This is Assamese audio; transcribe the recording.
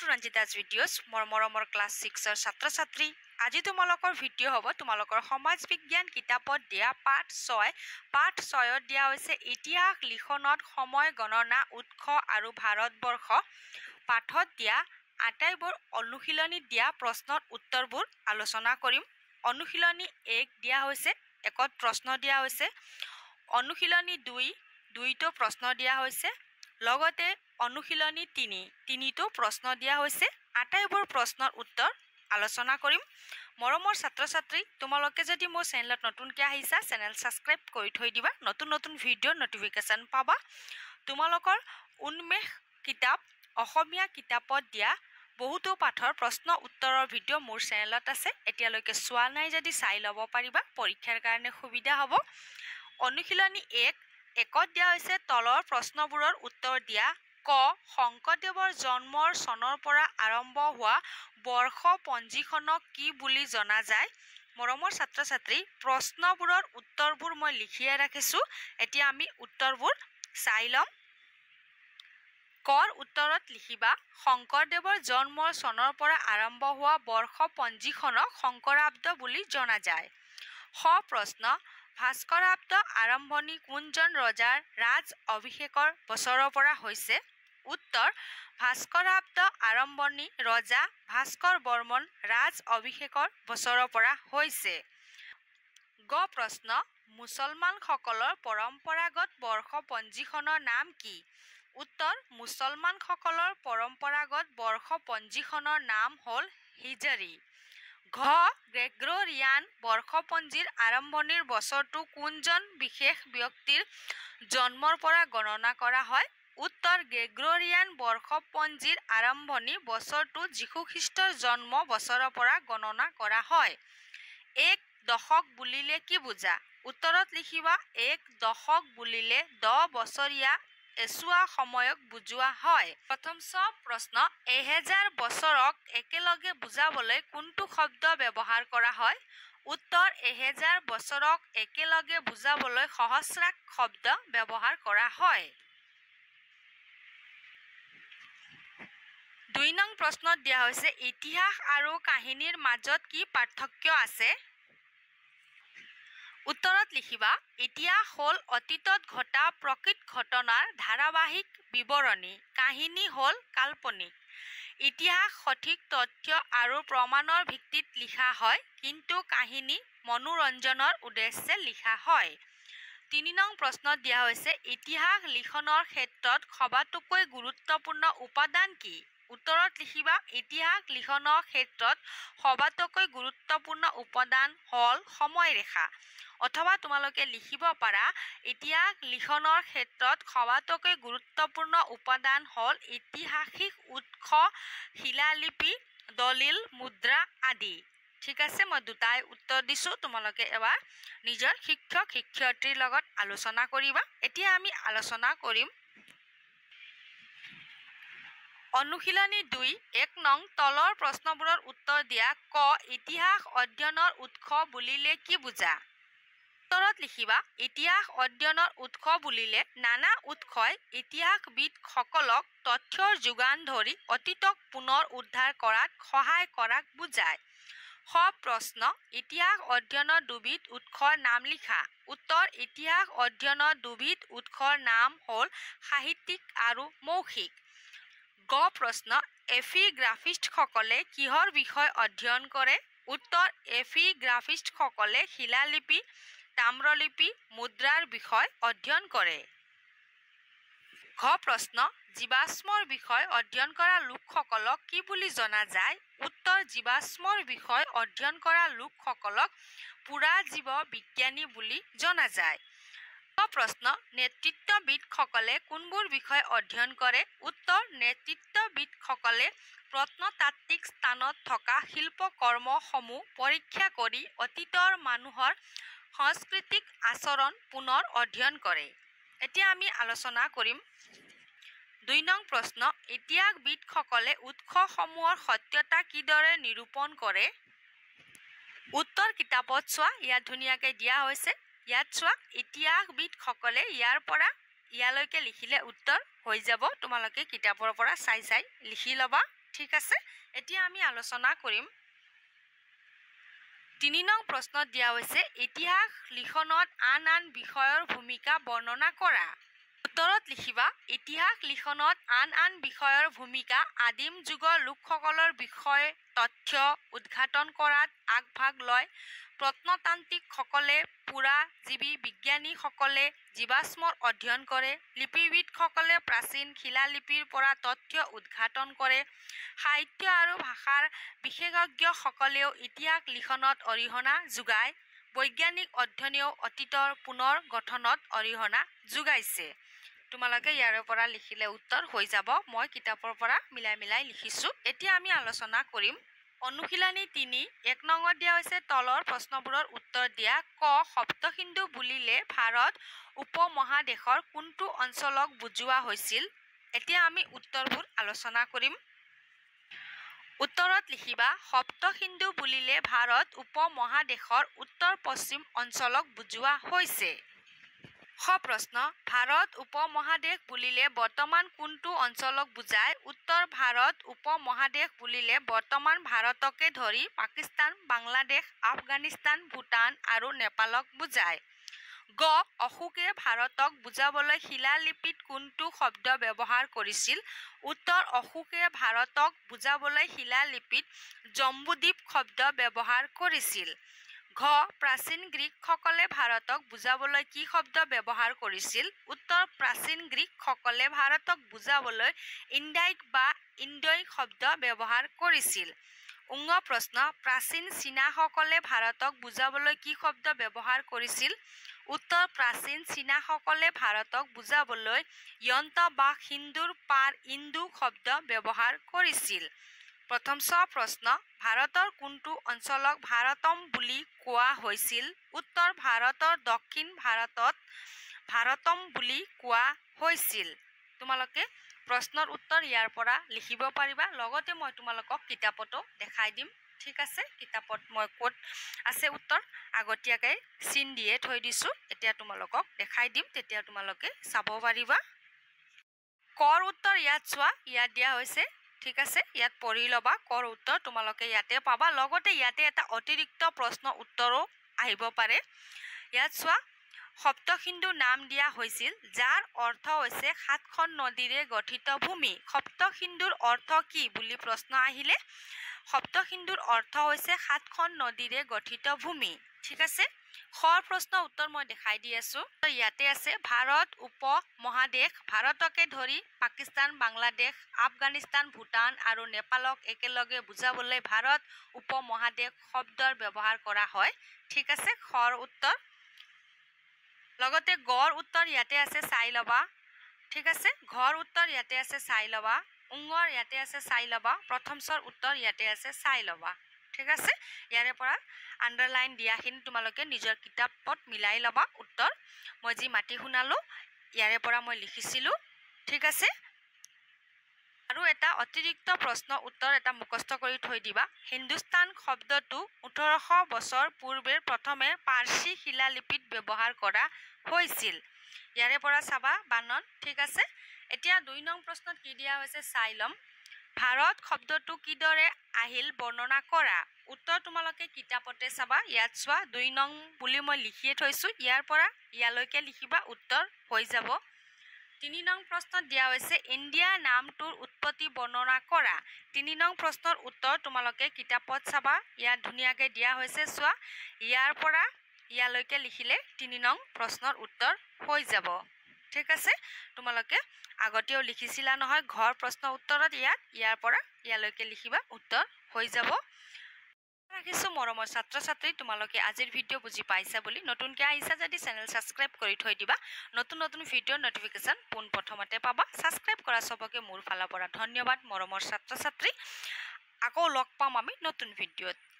to Ranjita's videos. More class 6 or Satra Satri. আজি তোমালোকৰ ভিডিও হ'ব তোমালোকৰ সমাজ বিজ্ঞান কিতাপত দিয়া পাঠ 6 পাঠ 6ত দিয়া হৈছে ইতিহাস লিখনত সময় গণনা উৎস আৰু ভাৰতবৰ্ষ পাঠত দিয়া আটাইবোৰ অনুশীলনী দিয়া প্ৰশ্নৰ উত্তৰবোৰ আলোচনা কৰিম অনুশীলনী 1 দিয়া হৈছে একত প্ৰশ্ন দিয়া হৈছে অনুশীলনী 2 তো প্ৰশ্ন দিয়া হৈছে লগতে অনুশীলনী 3 তো প্ৰশ্ন দিয়া হৈছে আটাইবোৰ প্ৰশ্নৰ উত্তৰ আলোচনা কৰিম মৰমৰ ছাত্ৰ ছাত্ৰী তোমালোকে যদি মোৰ চেনেলত নতুনকৈ আহিছা চেনেল সাবস্ক্ৰাইব কৰি থৈ দিবা নতুন ভিডিঅ' নটিফিকেশন পাবা তোমালোকৰ উন্মেষ কিতাপ অসমীয়া কিতাপত দিয়া বহুতো পাঠৰ প্ৰশ্ন উত্তৰৰ ভিডিঅ' মোৰ চেনেলত আছে এতিয়ালৈকে চোৱা নাই যদি চাই ল'ব পাৰিবা পৰীক্ষাৰ কাৰণে সুবিধা হ'ব অনুশীলনী 1 দিয়া হৈছে তলৰ প্ৰশ্নবোৰৰ উত্তৰ দিয়া ক শংকৰদেৱৰ জন্মৰ চনৰ পৰা আৰম্ভ হোৱা বৰ্ষ পঞ্জীখনক কি বুলি জনা যায় মৰমৰ ছাত্ৰ ছাত্ৰী প্ৰশ্নবোৰৰ উত্তৰবোৰ মই লিখিয়ে ৰাখিছো এতিয়া আমি উত্তৰবোৰ চাই লম কৰ উত্তৰত লিখিবা শংকৰদেৱৰ জন্মৰ চনৰ পৰা আৰম্ভ হোৱা বৰ্ষ পঞ্জীখনক শংকৰাব্দ বুলি জনা যায় খ প্ৰশ্ন ভাস্কৰাব্দ আৰম্ভণি কোনজন ৰজাৰ ৰাজ অভিষেকৰ বছৰৰ পৰা হৈছে উত্তৰ ভাস্কৰাব্দ আৰম্ভণি ৰজা ভাস্কৰ বৰ্মন ৰাজ অভিষেকৰ বছৰৰ পৰা হৈছে গ প্ৰশ্ন মুছলমানসকলৰ পৰম্পৰাগত বৰ্ষ পঞ্জীখনৰ নাম কি উত্তৰ মুছলমানসকলৰ পৰম্পৰাগত বৰ্ষ পঞ্জীখনৰ নাম হ'ল হিজৰী ঘ গ্ৰেগৰিয়ান বৰ্ষপঞ্জীৰ আৰম্ভণিৰ বছৰটো কোনজন বিশেষ ব্যক্তিৰ জন্মৰ পৰা গণনা কৰা হয় উত্তৰ গ্ৰেগৰিয়ান বৰ্ষপঞ্জীৰ আৰম্ভণি বছৰটো যীশু খ্ৰীষ্টৰ জন্ম বছৰৰ পৰা গণনা কৰা হয় এক দশক বুলিলে কি বুজা উত্তৰত লিখিবা এক দশক বুলিলে 10 বছৰীয়া এছুৱা সময়ক বুজোৱা হয় প্ৰথম প্ৰশ্ন 1000 বছৰক একেলগে বুজাবলৈ কোনটো শব্দ ব্যৱহাৰ কৰা হয় উত্তৰ 1000 বছৰক একেলগে বুজাবলৈ সহস্ৰাক শব্দ ব্যৱহাৰ কৰা হয় 2 নং প্ৰশ্নত দিয়া হৈছে ইতিহাস আৰু কাহিনীৰ মাজত কি পাৰ্থক্য আছে উত্তৰত লিখিবা ইতিহাস হ'ল অতীতত ঘটা প্ৰকৃত ঘটনাৰ ধাৰাবাহিক বিৱৰণী কাহিনী হ'ল কাল্পনিক ইতিহাস সঠিক তথ্য আৰু প্ৰমাণৰ ভিত্তিত লিখা হয় কিন্তু কাহিনী মনোৰঞ্জনৰ উদ্দেশ্যে লিখা হয় 3 নং প্ৰশ্নত দিয়া হৈছে ইতিহাস লিখনৰ ক্ষেত্ৰত সবাতোকৈ গুৰুত্বপূৰ্ণ উপাদান কি উত্তৰত লিখিবা ইতিহাস লিখনৰ ক্ষেত্ৰত সবাতোকৈ গুৰুত্বপূৰ্ণ উপাদান হ'ল সময়ৰেখা অথবা তোমালোকে লিখিব পাৰা ইতিহাস লিখনৰ ক্ষেত্ৰত সবাতোকৈ গুৰুত্বপূৰ্ণ উপাদান হ'ল ঐতিহাসিক উৎস শিলালিপি দলিল মুদ্ৰা আদি ঠিক আছে মই দুটাই উত্তৰ দিছো তোমালোকে এবাৰ নিজৰ শিক্ষক শিক্ষয়িত্ৰীৰ লগত আলোচনা কৰিবা এতিয়া আমি আলোচনা কৰিম অনুশীলনী 2 1 নং তলৰ প্ৰশ্নবোৰৰ উত্তৰ দিয়া ক ইতিহাস অধ্যয়নৰ উৎস বুলিলে কি বুজা উত্তৰত লিখিবা ইতিহাস অধ্যয়নৰ উৎস বুলিলে নানা উৎসই ইতিহাসবিদসকলক তথ্যৰ যোগান ধৰি অতীতক পুনৰ উদ্ধাৰ কৰাত সহায় কৰাক বুজায় খ প্ৰশ্ন ইতিহাস অধ্যয়নৰ দুবিধ উৎসৰ নাম লিখা উত্তৰ ইতিহাস অধ্যয়নৰ দুবিধ উৎসৰ নাম হ'ল সাহিত্যিক আৰু মৌখিক গ প্ৰশ্ন এপিগ্ৰাফিষ্টসকলে কিহৰ বিষয় অধ্যয়ন কৰে উত্তৰ এপিগ্ৰাফিষ্টসকলে শিলালিপি তাম্ৰলিপি মুদ্ৰাৰ বিষয় অধ্যয়ন কৰে ঘ প্ৰশ্ন জীৱাশ্মৰ বিষয় অধ্যয়ন কৰা লোকসকলক কি বুলি জনা যায় উত্তৰ জীৱাশ্মৰ বিষয় অধ্যয়ন কৰা লোকসকলক পুৰাজীৱ বিজ্ঞানী বুলি জনা যায় প্ৰশ্ন নেতৃত্ববিদসকলে কোনবোৰ বিষয় অধ্যয়ন কৰে উত্তৰ নেতৃত্ববিদসকলে প্ৰত্নতাত্ত্বিক স্থানত থকা শিল্পকৰ্মসমূহ পৰীক্ষা কৰি অতীতৰ মানুহৰ সাংস্কৃতিক আচৰণ পুনৰ অধ্যয়ন কৰে এতিয়া আমি আলোচনা কৰিম 2 নং প্ৰশ্ন ইতিহাসবিদসকলে উৎসসমূহৰ সত্যতা কিদৰে নিৰূপণ কৰে উত্তৰ কিতাপত চোৱা ইয়াত ধুনীয়াকৈ দিয়া হৈছে ইয়াত চোৱা ইতিহাসবিদসকলে ইয়াৰ পৰা ইয়ালৈকে লিখিলে উত্তৰ হৈ যাব তোমালোকে কিতাপৰ পৰা চাই চাই লিখি ল'বা ঠিক আছে এতিয়া আমি আলোচনা কৰিম ৩ নং প্ৰশ্নত দিয়া হৈছে ইতিহাস লিখনত আন বিষয়ৰ ভূমিকা বৰ্ণনা কৰা উত্তৰত লিখিবা ইতিহাস লিখনত আন বিষয়ৰ ভূমিকা আদিম যুগৰ লোকসকলৰ বিষয়ে তথ্য উদ্ঘাটন কৰাত আগভাগ লয় প্ৰত্নতান্ত্ৰিকসকলে পুৰাজীৱী বিজ্ঞানীসকলে জীৱাশ্মৰ অধ্যয়ন কৰে লিপিবিদসকলে প্ৰাচীন শিলালিপিৰ পৰা তথ্য উদ্ঘাটন কৰে সাহিত্য আৰু ভাষাৰ বিশেষজ্ঞসকলেও ইতিহাস লিখনত অৰিহণা যোগায় বৈজ্ঞানিক অধ্যয়নেও অতীতৰ পুনৰ গঠনত অৰিহণা যোগাইছে তোমালোকে ইয়াৰ পৰা লিখিলে উত্তৰ হৈ যাব মই কিতাপৰ পৰা মিলাই লিখিছো এতিয়া আমি আলোচনা কৰিম অনুশীলনী ৩ ১ নঙত দিয়া হৈছে তলৰ প্ৰশ্নবোৰৰ উত্তৰ দিয়া ক সপ্তসিন্ধু বুলিলে ভাৰত উপমহাদেশৰ কোনটো অঞ্চলক বুজোৱা হৈছিল এতিয়া আমি উত্তৰবোৰ আলোচনা কৰিম উত্তৰত লিখিবা সপ্তসিন্ধু বুলিলে ভাৰত উপমহাদেশৰ উত্তৰ পশ্চিম অঞ্চলক বুজোৱা হৈছে খ প্ৰশ্ন ভাৰত উপমহাদেশ বুলিলে বৰ্তমান কোনটো অঞ্চলক বুজায় উত্তৰ ভাৰত উপমহাদেশ বুলিলে বৰ্তমান ভাৰতকে ধৰি পাকিস্তান বাংলাদেশ আফগানিস্তান ভূটান আৰু নেপালক বুজায় গ অশোকে ভাৰতক বুজাবলৈ শিলালিপিত কোনটো শব্দ ব্যৱহাৰ কৰিছিল উত্তৰ অশোকে ভাৰতক বুজাবলৈ শিলালিপিত জম্বুদ্বীপ শব্দ ব্যৱহাৰ কৰিছিল ঘ প্ৰাচীন গ্ৰীকসকলে ভাৰতক বুজাবলৈ কি শব্দ ব্যৱহাৰ কৰিছিল উত্তৰ প্ৰাচীন গ্ৰীকসকলে ভাৰতক বুজাবলৈ ইণ্ডাইক বা ইণ্ডোইক শব্দ ব্যৱহাৰ কৰিছিল উঙ প্ৰশ্ন প্ৰাচীন চীনাসকলে ভাৰতক বুজাবলৈ কি শব্দ ব্যৱহাৰ কৰিছিল উত্তৰ প্ৰাচীন চীনাসকলে ভাৰতক বুজাবলৈ য়ন্ত্ৰ বা সিন্দুৰ পাৰ ইন্দু শব্দ ব্যৱহাৰ কৰিছিল প্ৰথম প্ৰশ্ন ভাৰতৰ কোনটো অঞ্চলক ভাৰতম বুলি কোৱা হৈছিল উত্তৰ ভাৰতৰ দক্ষিণ ভাৰতত ভাৰতম বুলি কোৱা হৈছিল তোমালোকে প্ৰশ্নৰ উত্তৰ ইয়াৰ পৰা লিখিব পাৰিবা লগতে মই তোমালোকক কিতাপতো দেখাই দিম ঠিক আছে কিতাপত মই ক'ত আছে উত্তৰ আগতীয়াকৈ চিন দিয়ে থৈ দিছো এতিয়া তোমালোকক দেখাই দিম তেতিয়া তোমালোকে চাব পাৰিবা কৰ উত্তৰ ইয়াত চোৱা ইয়াত দিয়া হৈছে ঠিক আছে ইয়াত পঢ়ি ল'বা কৰ উত্তৰ তোমালোকে ইয়াতে পাবা লগতে ইয়াতে এটা অতিৰিক্ত প্ৰশ্ন উত্তৰো আহিব পাৰে ইয়াত চোৱা সপ্তসিন্ধু নাম দিয়া হৈছিল যাৰ অৰ্থ হৈছে সাতখন নদীৰে গঠিত ভূমি সপ্তসিন্ধুৰ অৰ্থ কি বুলি প্ৰশ্ন আহিলে সপ্তসিন্ধুৰ অৰ্থ হৈছে সাতখন নদীৰে গঠিত ভূমি ঠিক আছে খৰ প্ৰশ্ন উত্তৰ মই দেখাই দি আছো ইয়াতে আছে ভাৰত উপমহাদেশ ভাৰতকে ধৰি পাকিস্তান বাংলাদেশ আফগানিস্তান ভূটান আৰু নেপালক একেলগে বুজাবলৈ ভাৰত উপমহাদেশ শব্দৰ ব্যৱহাৰ কৰা হয় ঠিক আছে খৰ উত্তৰ লগতে গড় উত্তৰ ইয়াতে আছে চাই ল'বা ঠিক আছে ঘৰ উত্তৰ ইয়াতে আছে চাই ল'বা উঙৰ ইয়াতে আছে চাই ল'বা প্ৰথম উত্তৰ ইয়াতে আছে চাই ল'বা ঠিক আছে ইয়াৰে পৰা আন্ডাৰলাইন দিয়াখিনি তোমালোকে নিজৰ কিতাপত মিলাই ল'বা উত্তৰ মই যি মাটি শুনালো ইয়াৰে পৰা মই লিখিছিলো ঠিক আছে আৰু এটা অতিৰিক্ত প্ৰশ্ন উত্তৰ এটা মুখস্থ কৰি থৈ দিবা হিন্দুস্তান শব্দটো 1800 বছৰ পূৰ্বে প্ৰথমে পাৰ্চী শিলালিপিত ব্যৱহাৰ কৰা হৈছিল ইয়াৰে পৰা চাবা বানন ঠিক আছে এতিয়া 2 নং প্ৰশ্নত কি দিয়া হৈছে চাই লম ভাৰত শব্দটো কিদৰে আহিল বৰ্ণনা কৰা উত্তৰ তোমালোকে কিতাপতে চাবা ইয়াত চোৱা 2 নং বুলি মই লিখিয়ে থৈছো ইয়াৰ পৰা ইয়ালৈকে লিখিবা উত্তৰ হৈ যাব 3 নং প্ৰশ্নত দিয়া হৈছে ইণ্ডিয়া নামটোৰ উৎপত্তি বৰ্ণনা কৰা 3 নং প্ৰশ্নৰ উত্তৰ তোমালোকে কিতাপত চাবা ইয়াত ধুনীয়াকৈ দিয়া হৈছে চোৱা ইয়াৰ পৰা ইয়ালৈকে লিখিলে 3 নং প্ৰশ্নৰ উত্তৰ হৈ যাব ঠিক আছে তোমালোকে আগতেও লিখিছিলা নহয় ঘৰ প্ৰশ্ন উত্তৰত ইয়াৰ পৰা ইয়ালৈকে লিখিবা উত্তৰ হৈ যাব ৰাখিছো মৰমৰ ছাত্ৰ ছাত্ৰী তোমালোকে আজিৰ ভিডিও বুজি পাইছা বুলি নতুনকৈ আহিছা যদি চেনেল সাবস্ক্ৰাইব কৰি থৈ দিবা নতুন ভিডিওৰ নটিফিকেশন পোন প্ৰথমতে পাবা সাবস্ক্ৰাইব কৰা সবকে মোৰ ফালৰ পৰা ধন্যবাদ মৰমৰ ছাত্ৰ ছাত্ৰী আকৌ লগ পাম আমি নতুন ভিডিওত